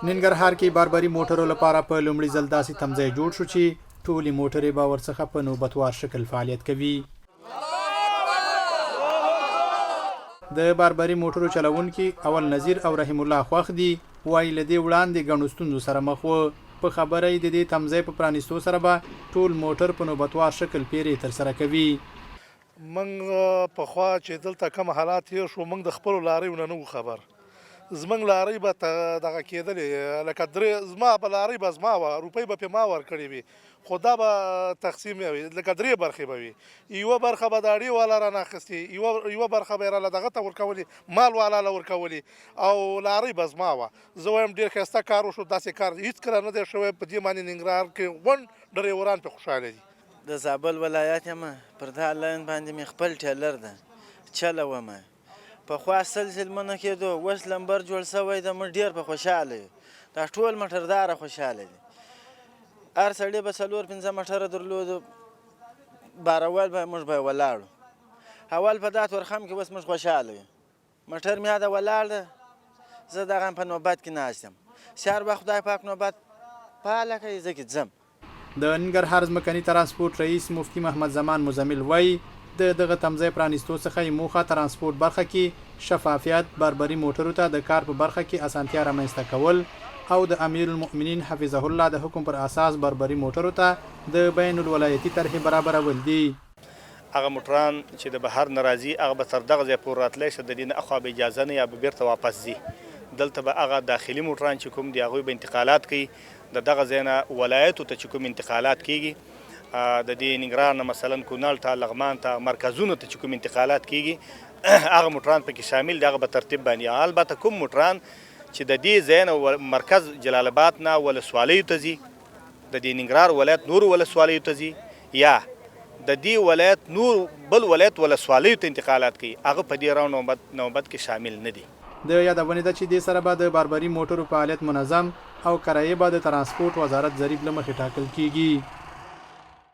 ننګرهار کې باربري موټرو لپاره په لومړي ځل داسې تمځای جوړ شو چې ټولې موټرې به ورڅخه په نوبتوار شکل فعالیت کوي. د باربري موټرو چلوونکي اول نظیر او رحیم الله خوښ دي. وایي له دې وړاندې ګڼو ستونزو سره مخ و. په خبره یې د دې تمځای په پرانیستو سره به ټول موټر په نوبتوار شکل پیرې ترسره کوي. موږ پخوا چې دلته کوم حالات تېر شو موږ د خپلو لاریو نه وو خبر. زموږ لارۍ به دغه کېدلې لکه زما به لارۍ به زما وه، روپۍ به پرې ما ورکړې وي، خو دا به تقسیم وي لکه 3 برخې به وي. یوه برخه به د اړې والا رانه اخیستې، یوه برخه به یې راله دغه ته ورکولې، مال والا له ورکولې، او لارۍ به زما وه. زه وایم ډېر ښایسته کار وشو. داسې کار هېڅکله نه دی شوی. په دې باندې ننګرهار کې غونډ ډریوران پرې خوشحاله دي. د زابل ولایت یم، پر دا لاین باندې مې خپل ټیلر ده چلومه. پخوا سلسلمونه کېدو، اوس لمبر جوړ شوی ده. موږ ډېر په خوشحاله یو. دا ټول موټرداره خوشحاله دي. هر سړي به 4-5 موټره درلودو، بارول به موږ به ولاړو. اول په دا تورخم کې اوس موږ خوشحاله یو. موټر مې دا ولاړ ده، زه دغه په نوبت کې ناست یم. سهار به خدای پاک نوبت فعاله کوي، زه کې ځم. د ننګرهار ځمکني ترانسپورت رئیس مفتي محمد زمان مزمل وایي دغه تمځای پرانیستو څخه یې موخه ترانسپورت برخه کې شفافیت، باربري موټرو ته د کار په برخه کې اسانتیا رامنځته کول او د امیر المؤمنین حفظه الله د حکم پر اساس باربري موټرو ته د بین الولایتي طرحې برابرول دي. هغه موټران چې د بهر نه راځي هغه به تر دغه ځای پورې راتلی شي، د دې نه اخوا به اجازه نه یا به بیرته واپس ځي. دلته به هغه داخلي موټران چې کوم دي هغوی به انتقالات کوي. د دغه ځای نه ولایتو ته چې کوم انتقالات کیږي، د دې ننګرهار نه مثلا کونړ ته، لغمان ته، مرکزونو ته چې کوم انتقالات کیږي هغه موټران پکې شامل دي. هغه به ترتیب باندې البته کوم موټران چې د دې ځای نه مرکز جلال آباد نه ولسوالیو ته ځي، د دې ننګرهار ولایت نور ولسوالیو ته ځي، یا د دې ولایت نور بل ولایت ولسوالیو ته انتقالات کوي، هغه په دې راو نوبت کې شامل نه دي. د یادونې ده چې دې سره به د باربري موټرو فعالیت منظم او کرایې به د ترانسپورت وزارت ضریب له مخې ټاکل کیږي.